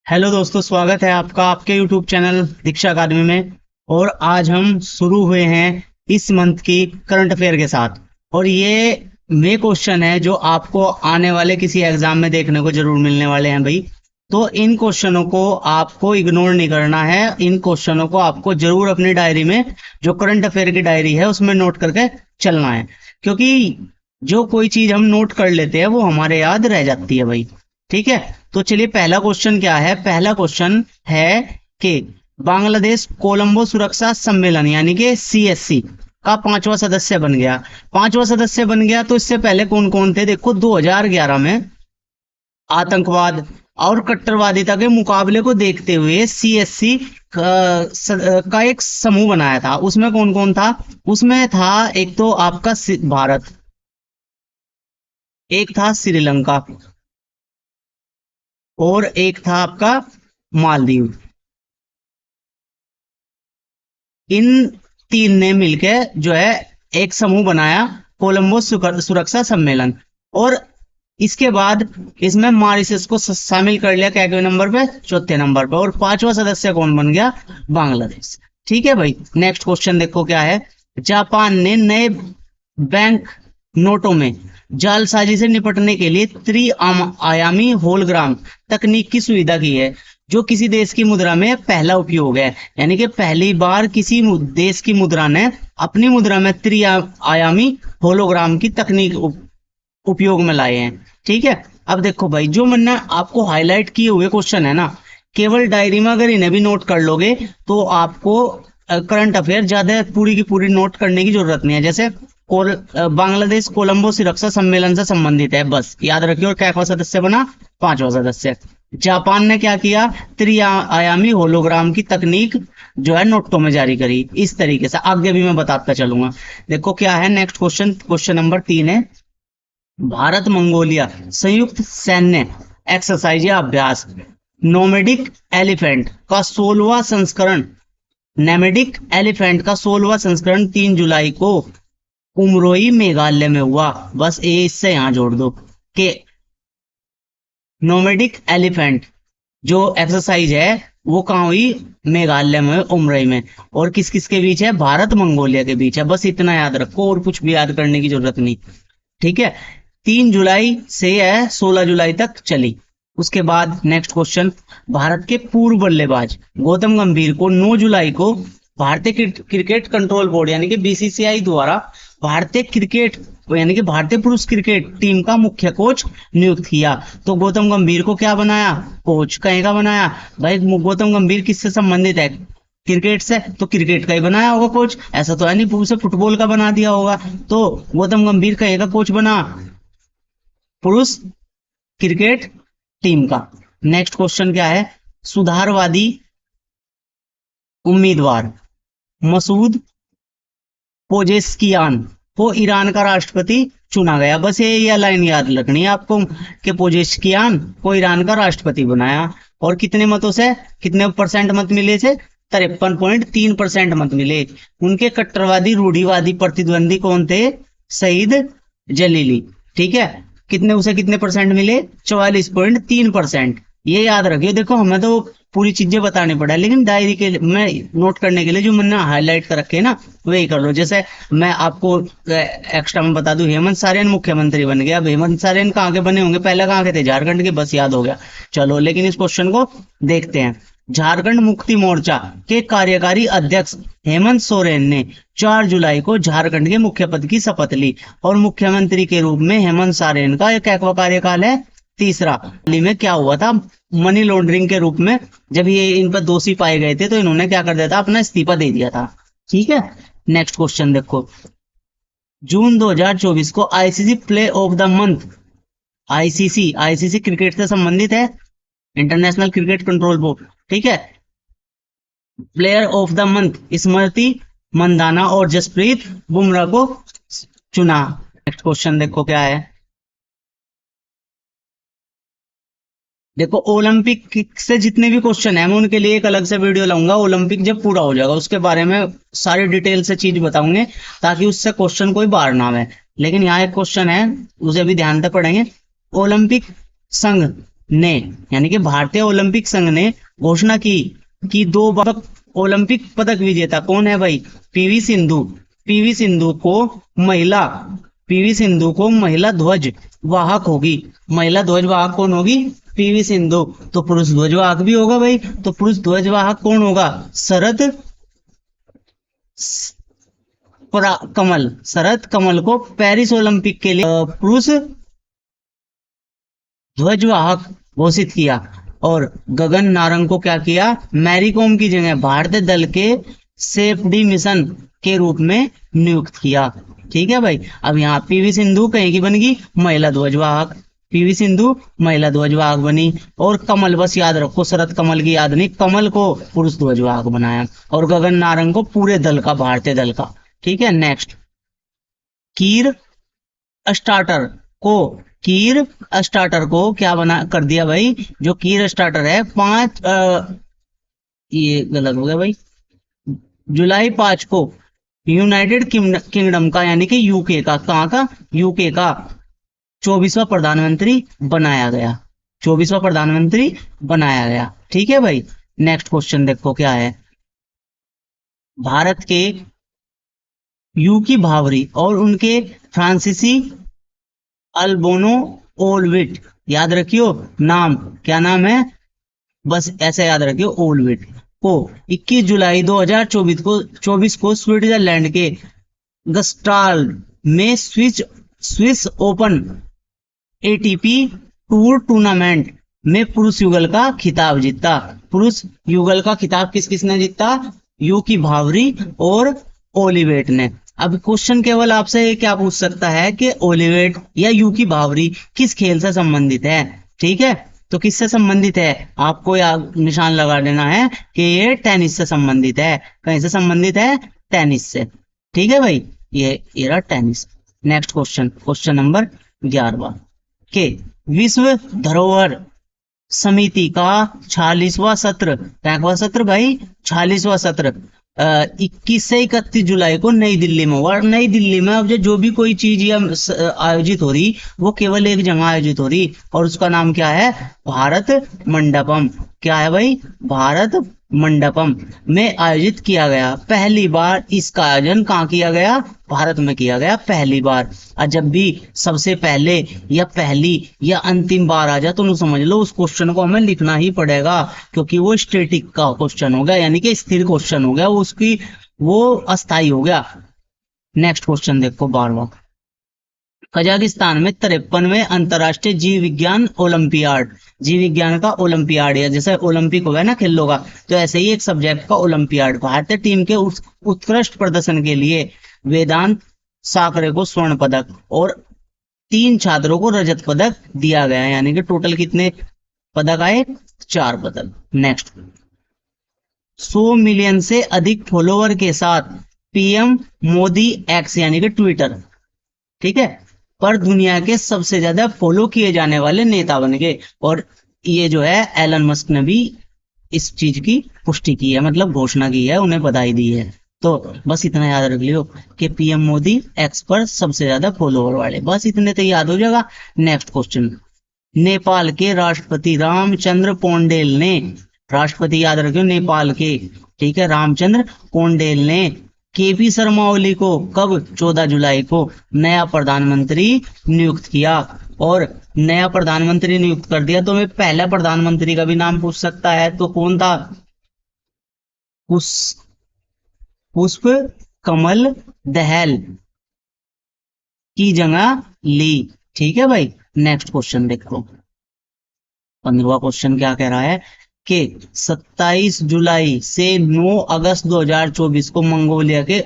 Hello दोस्तों, स्वागत है आपका आपके यूट्यूब चैनल दीक्षा अकादमी में। और आज हम शुरू हुए हैं इस मंथ की करंट अफेयर के साथ। और ये क्वेश्चन है जो आपको आने वाले किसी एग्जाम में देखने को जरूर मिलने वाले हैं भाई। तो इन क्वेश्चनों को आपको इग्नोर नहीं करना है। इन क्वेश्चनों को आपको जरूर अपनी डायरी में, जो करंट अफेयर की डायरी है, उसमें नोट करके चलना है। क्योंकि जो कोई चीज हम नोट कर लेते हैं वो हमारे याद रह जाती है भाई। ठीक है, तो चलिए पहला क्वेश्चन क्या है। पहला क्वेश्चन है कि बांग्लादेश कोलंबो सुरक्षा सम्मेलन यानी कि सीएससी का पांचवा सदस्य बन गया। पांचवा सदस्य बन गया तो इससे पहले कौन कौन थे? देखो, 2011 में आतंकवाद और कट्टरवादिता के मुकाबले को देखते हुए सीएससी का एक समूह बनाया था। उसमें कौन कौन था? उसमें था एक तो आपका भारत, एक था श्रीलंका, और एक था आपका मालदीव। इन तीन ने मिलकर जो है एक समूह बनाया, कोलंबो सुरक्षा सम्मेलन। और इसके बाद इसमें मॉरिशस को शामिल कर लिया। क्या नंबर पे? चौथे नंबर पे। और पांचवा सदस्य कौन बन गया? बांग्लादेश। ठीक है भाई, नेक्स्ट क्वेश्चन देखो क्या है। जापान ने नए बैंक नोटों में जालसाजी से निपटने के लिए त्रि-आयामी होलोग्राम तकनीक की सुविधा की है, जो किसी देश की मुद्रा में पहला उपयोग है। यानी कि पहली बार किसी देश की मुद्रा ने अपनी मुद्रा में त्रि-आयामी होलोग्राम की तकनीक उपयोग में लाए हैं। ठीक है, अब देखो भाई, जो मैंने आपको हाईलाइट किए हुए क्वेश्चन है ना, केवल डायरी में अगर इन्हें भी नोट कर लोगे तो आपको करंट अफेयर ज्यादा पूरी की पूरी नोट करने की जरूरत नहीं है। जैसे बांग्लादेश कोलंबो सुरक्षा सम्मेलन से संबंधित है, बस याद रखिए। और क्या सदस्य बना? पांचवा सदस्य। जापान ने क्या किया? त्रि-आयामी होलोग्राम की तकनीक जो है नोटों में जारी करी। इस तरीके से आगे भी मैं बताता चलूंगा। देखो क्या है नेक्स्ट क्वेश्चन। क्वेश्चन नंबर 3 है, भारत मंगोलिया संयुक्त सैन्य एक्सरसाइज या अभ्यास नोमेडिक एलिफेंट का 16वां संस्करण नेमेडिक एलिफेंट का 16वां संस्करण 3 जुलाई को उमरोई मेघालय में हुआ। बस ए इससे यहां जोड़ दो कि नोमेडिक एलिफेंट जो एक्सरसाइज है वो कहां हुई? मेघालय में, उमरोई में। और किस किस के बीच है? भारत मंगोलिया के बीच है। बस इतना याद रखो और कुछ भी याद करने की जरूरत नहीं। ठीक है, 3 जुलाई से है 16 जुलाई तक चली। उसके बाद नेक्स्ट क्वेश्चन, भारत के पूर्व बल्लेबाज गौतम गंभीर को 9 जुलाई को भारतीय क्रिकेट कंट्रोल बोर्ड यानी कि बीसीसीआई द्वारा भारतीय क्रिकेट यानी कि भारतीय पुरुष क्रिकेट टीम का मुख्य कोच नियुक्त किया। तो गौतम गंभीर को क्या बनाया? कोच। कहीं का बनाया भाई? गौतम गंभीर किससे संबंधित है? क्रिकेट से, तो क्रिकेट का ही बनाया होगा कोच। ऐसा तो है नहीं उसे फुटबॉल का बना दिया होगा। तो गौतम गंभीर कहीं का कोच बना? पुरुष क्रिकेट टीम का। नेक्स्ट क्वेश्चन क्या है, सुधारवादी उम्मीदवार मसूद पोजेस्कियान को ईरान का राष्ट्रपति चुना गया। बस ये लाइन याद रखनी है आपको कि पोजेस्कियान को ईरान का राष्ट्रपति बनाया। और कितने मतों से, कितने परसेंट मत मिले थे? 53.3% मत मिले। उनके कट्टरवादी रूढ़िवादी प्रतिद्वंदी कौन थे? सईद जलीली। ठीक है, कितने उसे कितने परसेंट मिले? 44.3%। ये याद रखिए। देखो, हमें तो पूरी चीजें बतानी पड़ा, लेकिन डायरी के में नोट करने के लिए जो मैंने हाईलाइट कर रखे हैं ना, वही कर लो। जैसे मैं आपको एक्स्ट्रा में बता दूं, हेमंत सोरेन मुख्यमंत्री बन गया। अब हेमंत सोरेन कहाँ के बने होंगे? पहले कहाँ के थे? झारखंड के। बस याद हो गया। चलो, लेकिन इस क्वेश्चन को देखते हैं। झारखंड मुक्ति मोर्चा के कार्यकारी अध्यक्ष हेमंत सोरेन ने 4 जुलाई को झारखंड के मुख्य पद की शपथ ली। और मुख्यमंत्री के रूप में हेमंत सोरेन का एक कार्यकाल है तीसरा। हाल ही में क्या हुआ था? मनी लॉन्ड्रिंग के रूप में जब ये इन पर दोषी पाए गए थे तो इन्होंने क्या कर दिया था? अपना इस्तीफा दे दिया था। ठीक है, नेक्स्ट क्वेश्चन देखो। जून 2024 को ICC play of the month, ICC cricket से संबंधित है, इंटरनेशनल क्रिकेट कंट्रोल बोर्ड। ठीक है, प्लेयर ऑफ द मंथ स्मृति मंदाना और जसप्रीत बुमराह को चुना। नेक्स्ट क्वेश्चन देखो क्या है। देखो, ओलंपिक से जितने भी क्वेश्चन है मैं उनके लिए एक अलग से वीडियो लाऊंगा। ओलंपिक जब पूरा हो जाएगा उसके बारे में सारी डिटेल से चीज बताऊंगे, ताकि उससे क्वेश्चन कोई बाहर ना आए। लेकिन यहाँ एक क्वेश्चन है, उसे भी ध्यान से पढ़ेंगे। ओलंपिक संघ ने यानी कि भारतीय ओलंपिक संघ ने घोषणा की कि 2 बार ओलंपिक पदक विजेता कौन है भाई? पीवी सिंधु। पीवी सिंधु को महिला पीवी सिंधु को महिला ध्वज वाहक होगी। महिला ध्वज वाहक कौन होगी? पीवी सिंधु। तो पुरुष ध्वज वाहक भी होगा भाई, तो पुरुष ध्वज वाहक कौन होगा? शरद कमल। शरद कमल को पेरिस ओलंपिक के लिए पुरुष ध्वजवाहक घोषित किया। और गगन नारंग को क्या किया? मैरी कॉम की जगह भारतीय दल के सेफडी मिशन के रूप में नियुक्त किया। ठीक है भाई। अब यहाँ पीवी सिंधु कहीं की बन गई? महिला ध्वजवाहक। पीवी सिंधु महिला ध्वजवाहक बनी। और कमल, बस याद रखो, शरद कमल की याद नहीं, कमल को पुरुष ध्वजवाहक बनाया। और गगन नारंग को पूरे दल का, भारतीय दल का। ठीक है, नेक्स्ट। कीर स्टार्टर को क्या बना कर दिया भाई? जो कीर स्टार्टर है, ये गलत हो गया भाई। जुलाई 5 को यूनाइटेड किंगडम का यानी कि यूके का, कहां का? यूके का 24वां प्रधानमंत्री बनाया गया। 24वां प्रधानमंत्री बनाया गया। ठीक है भाई। नेक्स्ट क्वेश्चन देखो क्या है। भारत के यूकी भावरी और उनके फ्रांसीसी अल्बोनो ओलविट, याद रखियो नाम, क्या नाम है? बस ऐसे याद रखियो, ओलविट को 21 जुलाई 2024 को स्विट्जरलैंड के गस्टाल में Swiss open ATP tour tournament में पुरुष युगल का खिताब जीता। पुरुष युगल का खिताब किस किसने जीता? यूकी भावरी और ओलिवेट ने। अब क्वेश्चन केवल आपसे क्या पूछ सकता है कि ओलिवेट या यूकी भावरी किस खेल से संबंधित है। ठीक है, तो किससे संबंधित है? आपको निशान लगा देना है कि ये टेनिस से संबंधित है। कहीं से संबंधित है? टेनिस से। ठीक है भाई, ये रहा tennis. Next question, question number 11 के विश्व धरोहर समिति का 46वां सत्र, क्या सत्र भाई? 46वां सत्र 21 से 31 जुलाई को नई दिल्ली में हुआ। नई दिल्ली में अब जो भी कोई चीज या आयोजित हो रही, वो केवल एक जगह आयोजित हो रही, और उसका नाम क्या है? भारत मंडपम। क्या है भाई? भारत मंडपम में आयोजित किया गया। पहली बार इसका आयोजन कहाँ किया गया? भारत में किया गया पहली बार। और जब भी सबसे पहले या पहली या अंतिम बार आ जाए तो समझ लो उस क्वेश्चन को हमें लिखना ही पड़ेगा, क्योंकि वो स्टैटिक का क्वेश्चन हो गया, यानी कि स्थिर क्वेश्चन हो गया, वो अस्थाई हो गया। नेक्स्ट क्वेश्चन देखो 12वां। कजाकिस्तान में 53वें अंतरराष्ट्रीय जीव विज्ञान ओलंपियाड, जीव विज्ञान का ओलंपियाड, या जैसे ओलंपिक हो गया ना खेलों का, तो ऐसे ही एक सब्जेक्ट का ओलंपियाड। भारतीय टीम के उत्कृष्ट प्रदर्शन के लिए वेदांत साकरे को स्वर्ण पदक और 3 छात्रों को रजत पदक दिया गया, यानी कि टोटल कितने पदक आए? 4 पदक। नेक्स्ट। 100 मिलियन से अधिक फॉलोवर के साथ पीएम मोदी एक्स यानी कि ट्विटर, ठीक है, पर दुनिया के सबसे ज्यादा फॉलो किए जाने वाले नेता बन गए। और ये जो है एलन मस्क ने भी इस चीज की पुष्टि की है, मतलब घोषणा की है, उन्हें बधाई दी है। तो बस इतना याद रख लियो कि पीएम मोदी एक्स पर सबसे ज्यादा फॉलोवर वाले, बस इतने तो याद हो जाएगा। Next question. नेपाल के राष्ट्रपति रामचंद्र पौंडेल ने, राष्ट्रपति याद रखियो नेपाल के, ठीक है, रामचंद्र पौंडेल ने केपी शर्मा ओली को कब? 14 जुलाई को नया प्रधानमंत्री नियुक्त किया। और नया प्रधानमंत्री नियुक्त कर दिया तो मैं पहला प्रधानमंत्री का भी नाम पूछ सकता है, तो कौन था? पुष्प कमल दहल की जगह ली। ठीक है भाई। नेक्स्ट क्वेश्चन देखो 15वां क्वेश्चन क्या कह रहा है कि 27 जुलाई से 9 अगस्त 2024 को मंगोलिया के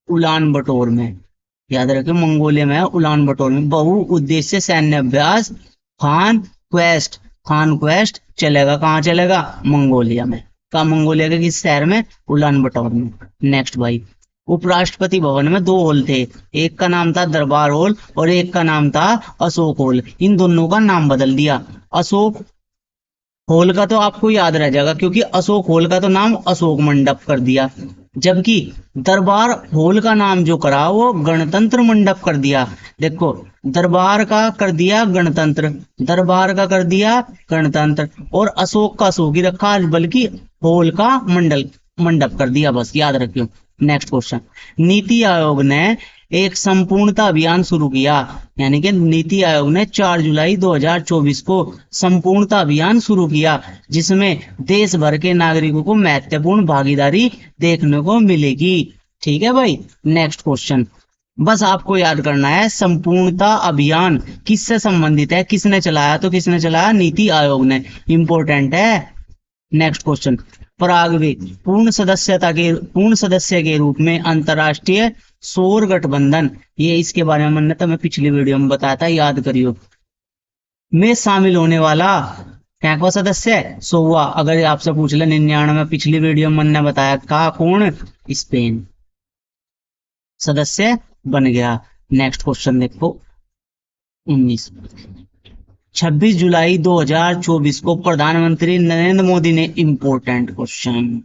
उलान बटोर में, याद रखें मंगोलिया में उलान बटोर में बहुउद्देश्य सैन्य अभ्यास खान क्वेस्ट चलेगा। कहाँ चलेगा? मंगोलिया में। कहा? मंगोलिया के किस शहर में? उलान बटोर में। नेक्स्ट भाई। उपराष्ट्रपति भवन में 2 हॉल थे, एक का नाम था दरबार हॉल और एक का नाम था अशोक हॉल। इन दोनों का नाम बदल दिया। अशोक हॉल का तो आपको याद रह जाएगा, क्योंकि अशोक हॉल का तो नाम अशोक मंडप कर दिया। जबकि दरबार हॉल का नाम जो करा वो गणतंत्र मंडप कर दिया। देखो, दरबार का कर दिया गणतंत्र, दरबार का कर दिया गणतंत्र, और अशोक का अशोक ही रखा, बल्कि हॉल का मंडप कर दिया, बस याद रखियो। नेक्स्ट क्वेश्चन, नीति आयोग ने एक संपूर्णता अभियान शुरू किया, यानी कि नीति आयोग ने 4 जुलाई 2024 को संपूर्णता अभियान शुरू किया, जिसमें देश भर के नागरिकों को महत्वपूर्ण भागीदारी देखने को मिलेगी। ठीक है भाई। नेक्स्ट क्वेश्चन, बस आपको याद करना है संपूर्णता अभियान किससे संबंधित है, किसने चलाया, तो किसने चलाया, नीति आयोग ने। इंपॉर्टेंट है। नेक्स्ट क्वेश्चन, पराग्वे पूर्ण सदस्य के रूप में अंतरराष्ट्रीय सौर गठबंधन, ये इसके बारे में मैंने तो मैं पिछली वीडियो में बताया था, याद करियो, में शामिल होने वाला क्या को सदस्य है, 100वां। अगर आपसे पूछ ले 99 पिछली वीडियो में मैंने बताया, कहा कौन, स्पेन सदस्य बन गया। नेक्स्ट क्वेश्चन देखो 19, 26 जुलाई 2024 को प्रधानमंत्री नरेंद्र मोदी ने, इंपॉर्टेंट क्वेश्चन,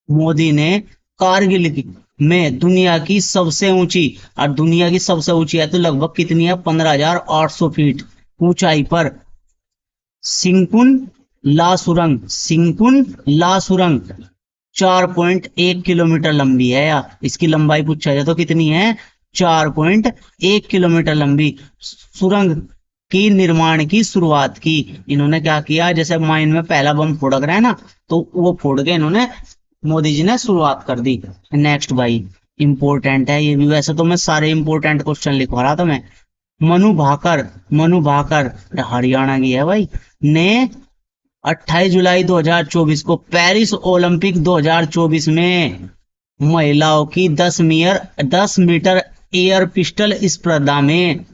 मोदी ने कारगिल में दुनिया की सबसे ऊंची, और दुनिया की सबसे ऊंची है तो लगभग कितनी है, 15,800 फीट ऊंचाई पर सिंकुन ला सुरंग 4.1 किलोमीटर लंबी है यार। इसकी लंबाई पूछा जाए तो कितनी है, 4.1 किलोमीटर लंबी सुरंग की निर्माण की शुरुआत की। इन्होंने क्या किया, जैसे माइन में पहला बम फोड़क रहा है ना, तो वो फोड़ के इन्होंने, मोदी जी ने शुरुआत कर दी। नेक्स्ट भाई, इंपॉर्टेंट है ये भी, वैसे तो मैं सारे इंपॉर्टेंट क्वेश्चन लिखवा रहा था मैं। मनु भाकर हरियाणा की है भाई, ने 28 जुलाई 2024 को पेरिस ओलंपिक 2024 में महिलाओं की 10 मीटर एयर पिस्टल स्पर्धा में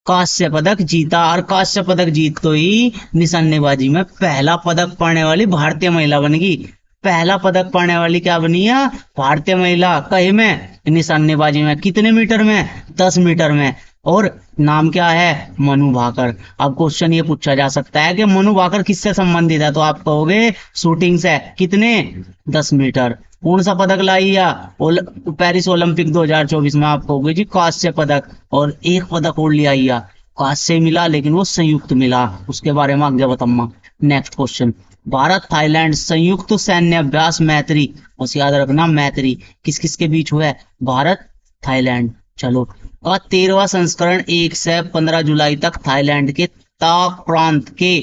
कांस्य पदक जीता। और कांस्य पदक जीत तो ही निशानेबाजी में पहला पदक पाने वाली भारतीय महिला बन गई। पहला पदक पाने वाली क्या बनी है, भारतीय महिला। कहीं में, निशानेबाजी में। कितने मीटर में, 10 मीटर में। और नाम क्या है, मनु भाकर। अब क्वेश्चन ये पूछा जा सकता है कि मनु भाकर किससे संबंधित है, तो आप कहोगे शूटिंग से। कितने, 10 मीटर। कौन सा पदक लाई है, पेरिस ओलंपिक 2024 में, आप कहोगे जी कांस्य पदक। और एक पदक और लिया है, कांस्य मिला लेकिन वो संयुक्त मिला, उसके बारे में आगे बताऊंगा। नेक्स्ट क्वेश्चन, भारत थाईलैंड संयुक्त सैन्य अभ्यास मैत्री, बस याद रखना मैत्री किस किस के बीच हुआ है, भारत थाईलैंड। चलो, और 13वां संस्करण 1 से 15 जुलाई तक थाईलैंड के ताक प्रांत के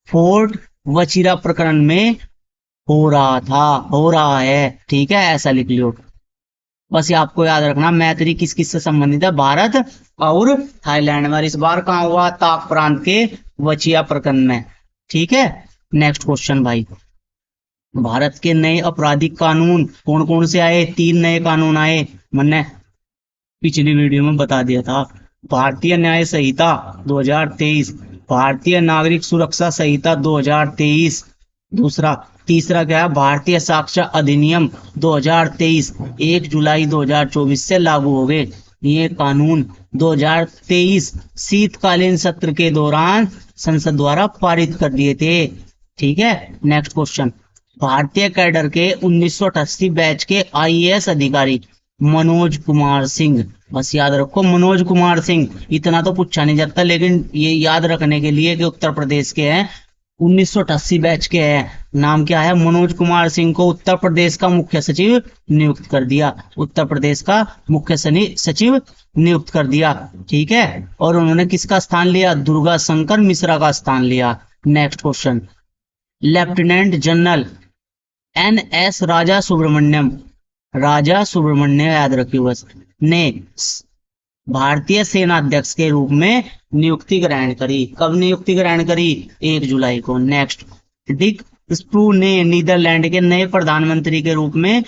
फोर्ट वचिरा प्रकरण में हो रहा है। ठीक है, ऐसा लिख लियो। बस ये आपको याद रखना, मैत्री किस किस से संबंधित है, भारत और थाईलैंड में। इस बार कहां हुआ, ताक प्रांत के वचिया प्रकरण में। ठीक है। नेक्स्ट क्वेश्चन भाई, भारत के नए आपराधिक कानून कौन कौन से आए, 3 नए कानून आए, मैंने पिछली वीडियो में बता दिया था। भारतीय न्याय संहिता 2023, भारतीय नागरिक सुरक्षा संहिता 2023, तीसरा क्या है, भारतीय साक्ष्य अधिनियम 2023 1 जुलाई 2024 से लागू हो गए। ये कानून 2023 शीतकालीन सत्र के दौरान संसद द्वारा पारित कर दिए थे। ठीक है। नेक्स्ट क्वेश्चन, भारतीय कैडर के 1988 बैच के IAS अधिकारी मनोज कुमार सिंह, बस याद रखो मनोज कुमार सिंह। इतना तो पूछा नहीं जाता, लेकिन ये याद रखने के लिए कि उत्तर प्रदेश के हैं, 1988 बैच के हैं। नाम क्या है, मनोज कुमार सिंह को उत्तर प्रदेश का मुख्य सचिव नियुक्त कर दिया, उत्तर प्रदेश का मुख्य सचिव नियुक्त कर दिया। ठीक है। और उन्होंने किसका स्थान लिया, दुर्गा शंकर मिश्रा का स्थान लिया। Next question, lieutenant general NS राजा सुब्रमण्यम याद रखिए बस, ने भारतीय सेना अध्यक्ष के रूप में नियुक्ति ग्रहण करी। कब नियुक्ति ग्रहण करी, 1 जुलाई को। नेक्स्ट, डिक स्प्रू ने नीदरलैंड के नए प्रधानमंत्री के रूप में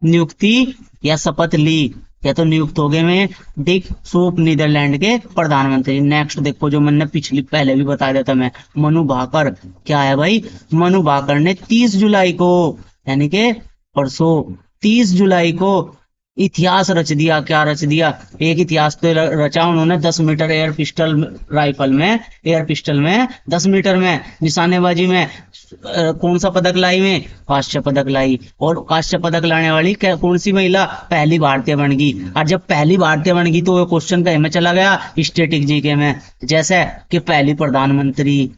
नियुक्ति या शपथ ली, या तो नियुक्त हो गए में डिक सूप नीदरलैंड के प्रधानमंत्री। नेक्स्ट देखो, जो मैंने पहले भी बता दिया था मैं, मनु भाकर। क्या है भाई, मनु भाकर ने 30 जुलाई को, यानी कि परसों 30 जुलाई को इतिहास रच दिया। क्या रच दिया? एक इतिहास तो रचा उन्होंने 10 मीटर एयर पिस्टल राइफल में, एयर पिस्टल में 10 मीटर में निशानेबाजी में कौन सा पदक लाई? में कांस्य पदक लाई। और कांस्य पदक लाने वाली कौन सी महिला? पहली भारतीय बन गई। और जब पहली भारतीय बन गई तो वो क्वेश्चन कहीं में चला गया, स्टैटिक जीके में, जैसे कि पहली प्रधानमंत्री,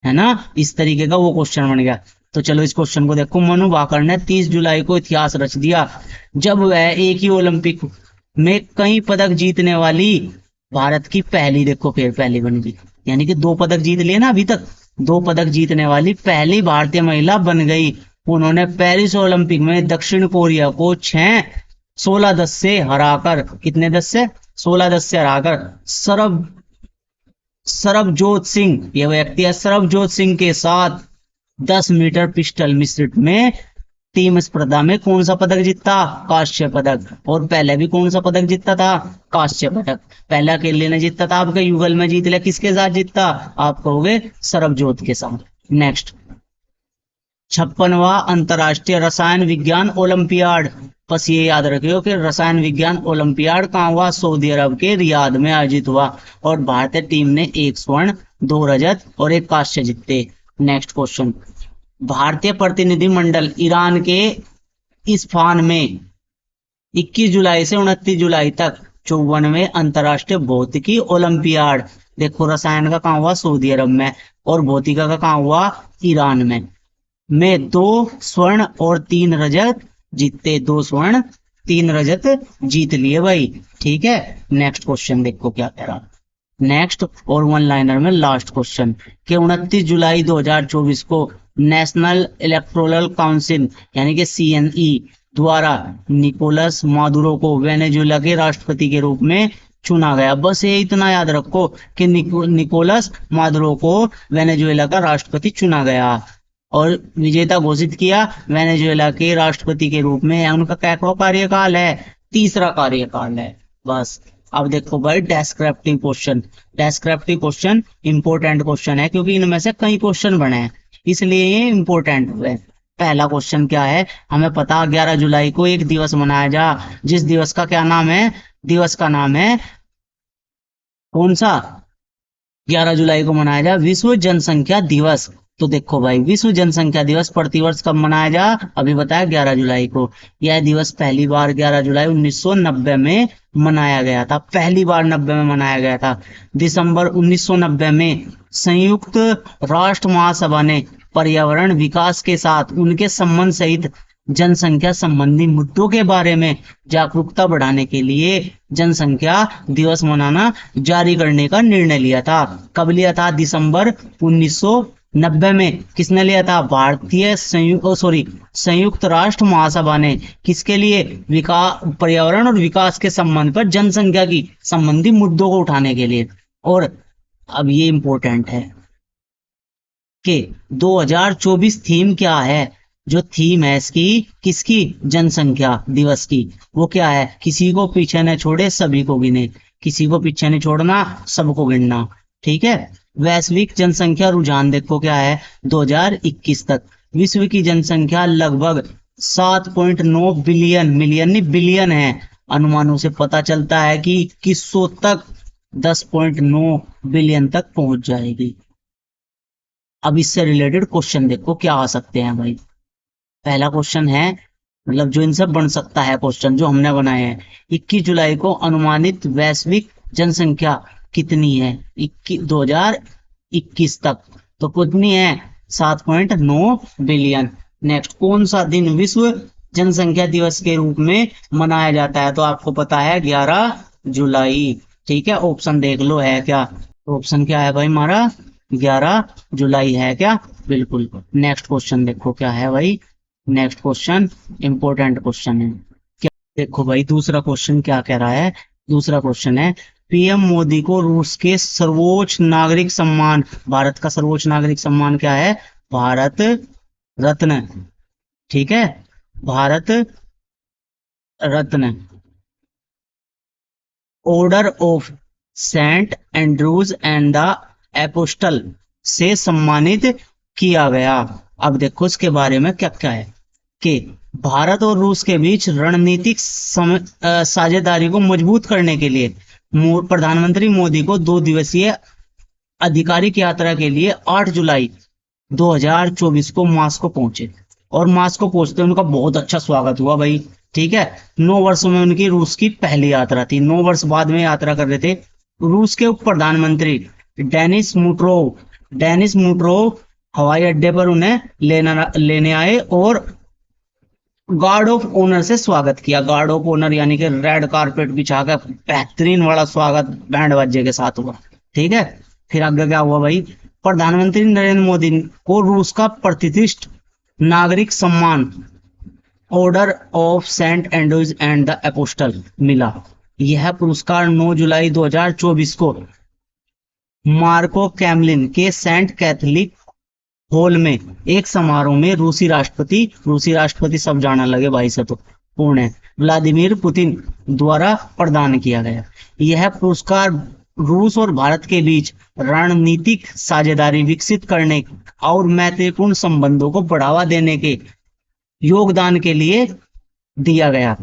है ना, इस तरीके का वो क्वेश्चन बन गया। तो चलो इस क्वेश्चन को देखो। मनु भाकर ने 30 जुलाई को इतिहास रच दिया जब वह एक ही ओलंपिक में कई पदक जीतने वाली भारत की पहली, देखो फिर पहली बन गई, यानी कि 2 पदक जीत लिए ना अभी तक, 2 पदक जीतने वाली पहली भारतीय महिला बन गई। उन्होंने पेरिस ओलंपिक में दक्षिण कोरिया को 16-10 से हराकर, कितने 10 से? 16-10 से हराकर सरबजोत सिंह, ये व्यक्ति है, सरबजोत सिंह के साथ 10 मीटर पिस्टल मिश्रित में टीम स्पर्धा में कौन सा पदक जीता? कांस्य पदक। और पहले भी कौन सा पदक जीता था? कांस्य पदक। पहला अकेले ने जीता था, आपके युगल में जीत लिया। किसके साथ जीता? आप कहोगे सरबजोत के साथ। नेक्स्ट, 56वां अंतरराष्ट्रीय रसायन विज्ञान ओलंपियाड। बस ये याद रखियो कि रसायन विज्ञान ओलंपियाड कहाँ हुआ? सऊदी अरब के रियाद में आयोजित हुआ। और भारतीय टीम ने 1 स्वर्ण, 2 रजत और 1 कांस्य जीते। नेक्स्ट क्वेश्चन, भारतीय प्रतिनिधिमंडल ईरान के इस्फान में 21 जुलाई से 29 जुलाई तक 54वें अंतरराष्ट्रीय भौतिकी ओलंपियाड, देखो रसायन का कहाँ हुआ? सऊदी अरब में। और भौतिका का कहाँ हुआ? ईरान में 2 स्वर्ण और 3 रजत जीते। 2 स्वर्ण 3 रजत जीत लिए भाई, ठीक है। नेक्स्ट क्वेश्चन देखो क्या कह रहा। नेक्स्ट और 1 लाइनर में लास्ट क्वेश्चन कि 29 जुलाई 2024 को नेशनल इलेक्टोरल काउंसिल यानी कि CNE द्वारा निकोलस मादुरो को वेनेजुएला के राष्ट्रपति के रूप में चुना गया। बस ये इतना याद रखो कि निकोलस मादुरो को वेनेजुएला का राष्ट्रपति चुना गया और विजेता घोषित किया वेनेजुएला के राष्ट्रपति के रूप में। उनका क्या कार्यकाल है? 3रा कार्यकाल है। बस अब देखो भाई descriptive question. Descriptive question important question है क्योंकि इनमें से कई क्वेश्चन बने हैं, इसलिए ये इंपोर्टेंट है। पहला क्वेश्चन क्या है? हमें पता 11 जुलाई को एक दिवस मनाया जा, जिस दिवस का क्या नाम है? दिवस का नाम है कौन सा? 11 जुलाई को मनाया जा विश्व जनसंख्या दिवस। तो देखो भाई विश्व जनसंख्या दिवस प्रतिवर्ष कब मनाया जा? अभी बताया 11 जुलाई को। यह दिवस पहली बार 11 जुलाई 1990 में मनाया गया था। पहली बार 90 में मनाया गया था। दिसंबर 1990 में संयुक्त राष्ट्र महासभा ने पर्यावरण विकास के साथ उनके संबंध सहित जनसंख्या संबंधी मुद्दों के बारे में जागरूकता बढ़ाने के लिए जनसंख्या दिवस मनाना जारी करने का निर्णय लिया था। कब लिया था? दिसंबर 1990 में। किसने लिया था? भारतीय संयुक्त राष्ट्र महासभा ने। किसके लिए? पर्यावरण और विकास के संबंध पर जनसंख्या की संबंधी मुद्दों को उठाने के लिए। और अब ये इंपॉर्टेंट है कि 2024 थीम क्या है? जो थीम है इसकी, किसकी? जनसंख्या दिवस की। वो क्या है? किसी को पीछे न छोड़े सभी को गिने। किसी को पीछे नहीं छोड़ना, सबको गिनना, ठीक है। वैश्विक जनसंख्या रुझान देखो क्या है? 2021 तक विश्व की जनसंख्या लगभग 7.9 बिलियन, मिलियन नहीं बिलियन है। अनुमानों से पता चलता है कि 2100 तक 10.9 बिलियन तक पहुंच जाएगी। अब इससे रिलेटेड क्वेश्चन देखो क्या आ सकते हैं भाई। पहला क्वेश्चन है, मतलब जो इनसे बन सकता है क्वेश्चन जो हमने बनाए हैं, 21 जुलाई को अनुमानित वैश्विक जनसंख्या कितनी है 2021 तक? तो कितनी है? 7.9 बिलियन। नेक्स्ट, कौन सा दिन विश्व जनसंख्या दिवस के रूप में मनाया जाता है? तो आपको पता है 11 जुलाई, ठीक है। ऑप्शन देख लो है क्या? ऑप्शन क्या है भाई हमारा? 11 जुलाई है क्या? बिल्कुल। नेक्स्ट क्वेश्चन देखो क्या है भाई। नेक्स्ट क्वेश्चन इंपॉर्टेंट क्वेश्चन है क्या? देखो भाई दूसरा क्वेश्चन क्या कह रहा है। दूसरा क्वेश्चन है, पीएम मोदी को रूस के सर्वोच्च नागरिक सम्मान, भारत का सर्वोच्च नागरिक सम्मान क्या है? भारत रत्न, ठीक है, Bharat Ratna, order of Saint Andrews and the apostle से सम्मानित किया गया। अब देखो इसके बारे में क्या क्या है कि भारत और रूस के बीच रणनीतिक साझेदारी को मजबूत करने के लिए प्रधानमंत्री मोदी को 2 दिवसीय आधिकारिक यात्रा के लिए 8 जुलाई 2024 को मास्को पहुंचे। और मास्को पहुंचते उनका बहुत अच्छा स्वागत हुआ भाई। ठीक है, 9 वर्षों में उनकी रूस की पहली यात्रा थी, 9 वर्ष बाद में यात्रा कर रहे थे। रूस के उप प्रधानमंत्री डेनिस मुट्रोव हवाई अड्डे पर उन्हें लेने आए और गार्ड ऑफ ऑनर से स्वागत किया। गार्ड ऑफ ऑनर यानी कि रेड कारपेट बिछा कर बेहतरीन वाला स्वागत बैंड बाजे के साथ हुआ। ठीक है, फिर आगे क्या हुआ भाई, प्रधानमंत्री नरेंद्र मोदी को रूस का प्रतिष्ठित नागरिक सम्मान Order of Saint Andrews and the Apostle मिला। यह पुरस्कार 9 जुलाई 2024 को मार्को कैमलिन के सेंट कैथोलिक हॉल में एक समारोह में रूसी राष्ट्रपति सब जाना लगे भाई से तो पूर्ण है, व्लादिमीर पुतिन द्वारा प्रदान किया गया। यह पुरस्कार रूस और भारत के बीच रणनीतिक साझेदारी विकसित करने और मैत्रीपूर्ण संबंधों को बढ़ावा देने के योगदान के लिए दिया गया।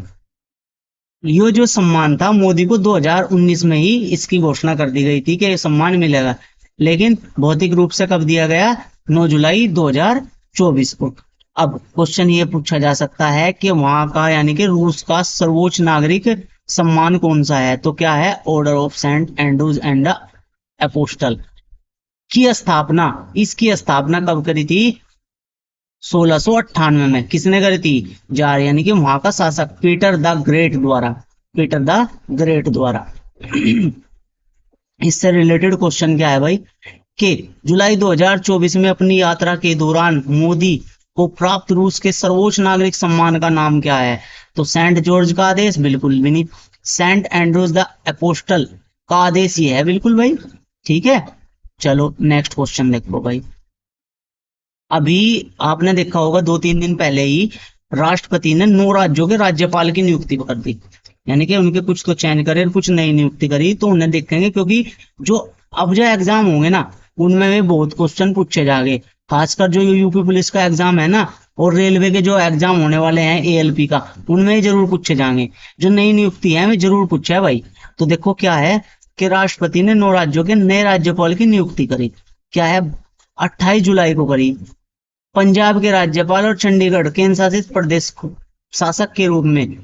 ये जो सम्मान था मोदी को 2019 में ही इसकी घोषणा कर दी गई थी कि ये सम्मान मिलेगा, लेकिन भौतिक रूप से कब दिया गया, 9 जुलाई 2024 को। अब क्वेश्चन ये पूछा जा सकता है कि वहां का यानी कि रूस का सर्वोच्च नागरिक सम्मान कौन सा है, तो क्या है, Order of Saint Andrews and the Apostle इसकी स्थापना कब करी थी, 1698 में। किसने करी थी, जार यानी कि वहां का शासक पीटर द ग्रेट द्वारा। इससे रिलेटेड क्वेश्चन क्या है भाई कि जुलाई 2024 में अपनी यात्रा के दौरान मोदी को प्राप्त रूस के सर्वोच्च नागरिक सम्मान का नाम क्या है, तो सेंट जॉर्ज का आदेश, बिल्कुल भी नहीं। सेंट एंड्रूज द एपोस्टल का आदेश ये है, बिल्कुल भाई। ठीक है, चलो नेक्स्ट क्वेश्चन देखो भाई। अभी आपने देखा होगा 2-3 दिन पहले ही राष्ट्रपति ने 9 राज्यों के राज्यपाल की नियुक्ति कर दी, यानी कि उनके कुछ तो चयन करे, कुछ नई नियुक्ति करी। तो उन्हें देखेंगे, क्योंकि जो अब जो एग्जाम होंगे ना उनमें भी बहुत क्वेश्चन पूछे जाएंगे, खासकर जो यूपी पुलिस का एग्जाम है ना और रेलवे के जो एग्जाम होने वाले हैं एएलपी का, उनमें जरूर पूछे जाएंगे। जो नई नियुक्ति है वे जरूर पूछा है भाई। तो देखो क्या है कि राष्ट्रपति ने 9 राज्यों के नए राज्यपाल की नियुक्ति करी। क्या है, 28 जुलाई को करी। पंजाब के राज्यपाल और चंडीगढ़ केंद्र शासित प्रदेश शासक के रूप में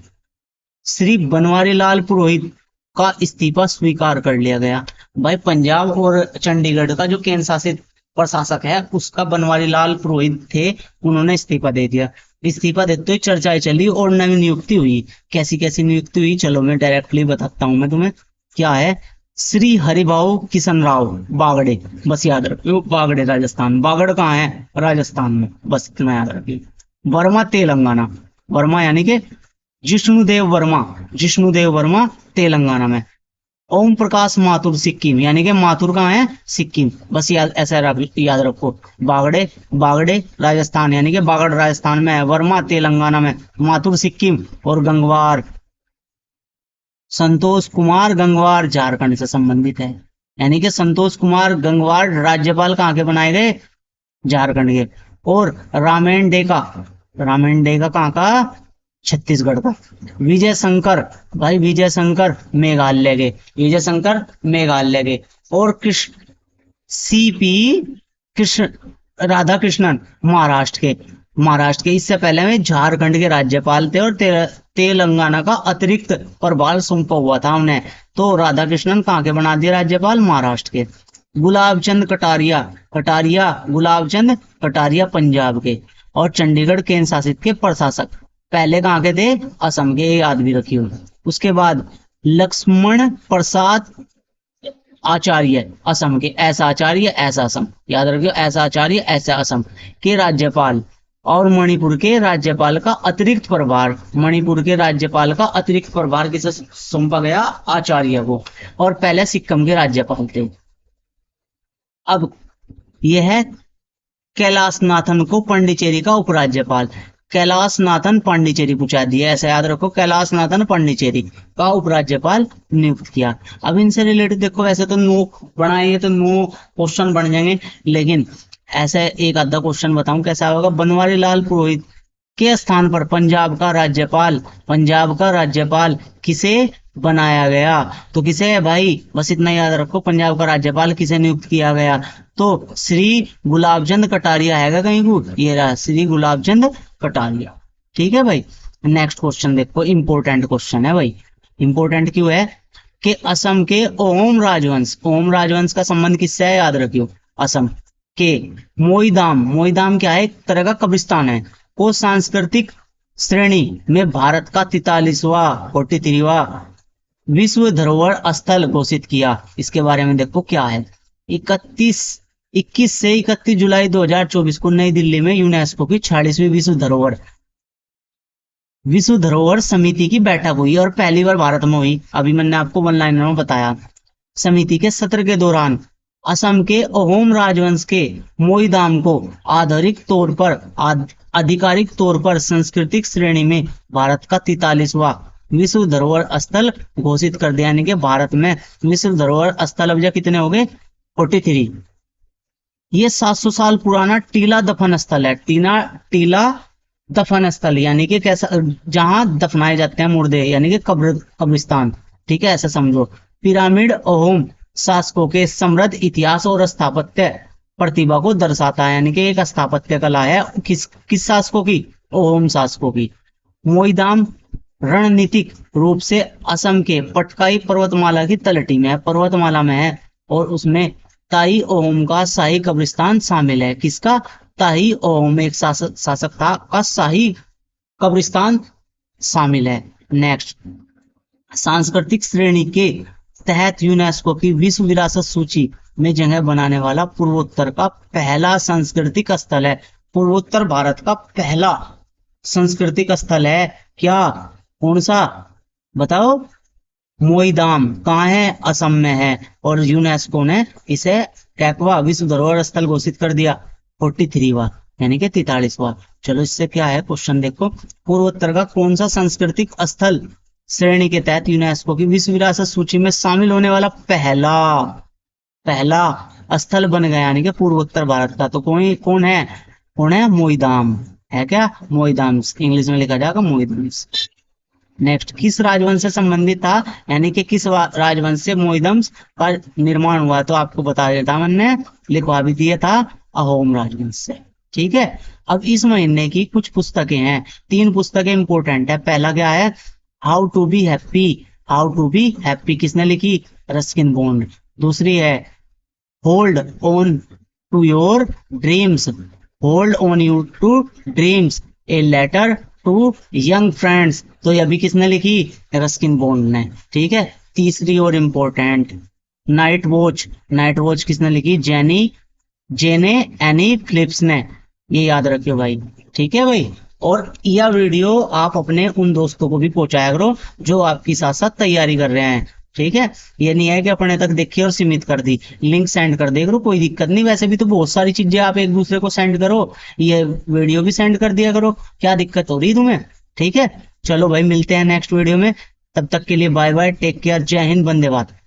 श्री बनवारी लाल पुरोहित का इस्तीफा स्वीकार कर लिया गया। भाई पंजाब और चंडीगढ़ का जो केंद्र शासित प्रशासक है उसका बनवारी लाल पुरोहित थे, उन्होंने इस्तीफा दे दिया। इस्तीफा देते हुए चर्चाएं चली और नई नियुक्ति हुई। कैसी कैसी नियुक्ति हुई, चलो मैं डायरेक्टली बताता हूं मैं तुम्हें। क्या है, श्री हरिभाऊ किशन राव बागड़े, बस याद रखियो, बागड़े राजस्थान। बागड़ कहाँ है, राजस्थान में, बस इतना याद रखियो। वर्मा तेलंगाना, वर्मा यानी कि जिष्णुदेव वर्मा तेलंगाना में। ओम प्रकाश माथुर सिक्किम, यानी कि माथुर कहाँ है, सिक्किम, बस ऐसा याद रखो। बागड़े राजस्थान, यानी कि बागड़ राजस्थान में है, वर्मा तेलंगाना में, माथुर सिक्किम। और संतोष कुमार गंगवार झारखंड से संबंधित है, यानी कि संतोष कुमार गंगवार राज्यपाल कहाँ के बनाए गए, झारखंड के। और रामेन डेका कहाँ का, छत्तीसगढ़ का। विजय शंकर मेघालय के। और राधा कृष्णन महाराष्ट्र के। इससे पहले में झारखंड के राज्यपाल थे और तेलंगाना का अतिरिक्त प्रभार सौंपा हुआ था उन्हें। तो राधा कृष्णन कहाँ के बना दिए राज्यपाल, महाराष्ट्र के। गुलाबचंद कटारिया पंजाब के। और चंडीगढ़ केंद्र शासित के प्रशासक पहले कहाँ के थे, असम के, याद भी रखियो। उसके बाद लक्ष्मण प्रसाद आचार्य असम के, ऐसा आचार्य ऐसा असम, याद रखियो, ऐसा आचार्य ऐसा असम के राज्यपाल। और मणिपुर के राज्यपाल का अतिरिक्त प्रभार किसे सौंपा गया, आचार्य को। और पहले सिक्किम के राज्यपाल थे। अब यह है कैलाश नाथन को पांडिचेरी का उपराज्यपाल, कैलाश नाथन पांडिचेरी पूछा दिया, ऐसा याद रखो, कैलाश नाथन पांडिचेरी का उपराज्यपाल नियुक्त किया। अब इनसे रिलेटेड देखो, वैसे तो 9 बनाएंगे तो 9 क्वेश्चन बन जाएंगे, लेकिन ऐसे एक आधा क्वेश्चन बताऊं कैसा होगा। बनवारी लाल पुरोहित के स्थान पर पंजाब का राज्यपाल किसे बनाया गया? तो किसे है भाई, बस इतना याद रखो, पंजाब का राज्यपाल किसे नियुक्त किया गया? तो श्री गुलाबचंद कटारिया है कहीं को, ये रहा श्री गुलाबचंद कटारिया। ठीक है भाई। नेक्स्ट क्वेश्चन देखो, इंपॉर्टेंट क्वेश्चन है भाई। इंपॉर्टेंट क्यों है? कि असम के ओम राजवंश का संबंध किससे है, याद रखियो। असम के मोईदाम क्या है, एक तरह का कब्रिस्तान है, को सांस्कृतिक श्रेणी में भारत का 43वां विश्व धरोहर स्थल घोषित किया। इसके बारे में देखो क्या है। 21 से 31 जुलाई 2024 को नई दिल्ली में यूनेस्को की 46वीं विश्व धरोहर समिति की बैठक हुई और पहली बार भारत में हुई। अभी मैंने आपको वन लाइनर में बताया। समिति के सत्र के दौरान असम के अहोम राजवंश के मोईदाम को आधिकारिक तौर पर सांस्कृतिक श्रेणी में भारत का 43वां विश्व धरोहर स्थल घोषित कर दिया। यानी कि भारत में विश्व धरोहर स्थल अब कितने हो गए, 43। ये 700 साल पुराना टीला दफन स्थल है। टीला दफन स्थल यानी कि कैसा, जहां दफनाए जाते हैं मुर्दे, यानी कि कब्रिस्तान। ठीक है, ऐसा समझो। पिरामिड अहोम शासकों के समृद्ध इतिहास और स्थापत्य प्रतिभा को दर्शाता है। यानी कि एक स्थापत्य कला है किस शासकों की, अहोम शासकों की। मोईदाम रणनीतिक रूप से असम के पटकाई पर्वतमाला की तलहटी में है, पर्वतमाला में है, और उसमें ताई अहोम का शाही कब्रिस्तान शामिल है। किसका, ताई अहोम एक शासक था का शाही कब्रिस्तान शामिल है। नेक्स्ट, सांस्कृतिक श्रेणी के तहत यूनेस्को की विश्व विरासत सूची में जगह बनाने वाला पूर्वोत्तर का पहला सांस्कृतिक स्थल है। पूर्वोत्तर भारत का पहला सांस्कृतिक स्थल है क्या, कौन सा बताओ? मोईदाम। कहाँ है, असम में है, और यूनेस्को ने इसे कैकवा विश्व धरोहर स्थल घोषित कर दिया, 43वां यानी कि 43वां। चलो इससे क्या है क्वेश्चन देखो। पूर्वोत्तर का कौन सा सांस्कृतिक स्थल श्रेणी के तहत यूनेस्को की विश्व विरासत सूची में शामिल होने वाला पहला स्थल बन गया, यानी कि पूर्वोत्तर भारत का? तो कौन है, मोईदाम है क्या, मोईदाम इंग्लिश में लिखा जाएगा मोईदाम। नेक्स्ट, किस राजवंश से संबंधित था, यानी कि किस राजवंश से मोईदाम का निर्माण हुआ? तो आपको बता देता मैंने, लिखवा भी दिया था, अहोम राजवंश से। ठीक है। अब इस महीने की कुछ पुस्तकें हैं, 3 पुस्तकें इंपोर्टेंट है। पहला क्या है, हाउ टू बी हैप्पी, किसने लिखी, रस्किन बॉन्ड। दूसरी है hold on to your dreams, a letter to young friends, तो ये अभी किसने लिखी, रस्किन बॉन्ड ने। ठीक है। तीसरी और इंपॉर्टेंट, नाइट वॉच किसने लिखी, जेने एनी फिलिप्स ने। ये याद रखियो भाई। ठीक है भाई। और यह वीडियो आप अपने उन दोस्तों को भी पहुंचाया करो जो आपकी साथ साथ तैयारी कर रहे हैं। ठीक है, ये नहीं है कि अपने तक देखी और सीमित कर दी, लिंक सेंड कर दे करो, कोई दिक्कत नहीं। वैसे भी तो बहुत सारी चीजें आप एक दूसरे को सेंड करो, ये वीडियो भी सेंड कर दिया करो, क्या दिक्कत हो रही तुम्हें? ठीक है, चलो भाई मिलते हैं नेक्स्ट वीडियो में, तब तक के लिए बाय बाय, टेक केयर, जय हिंद, वंदे मातरम।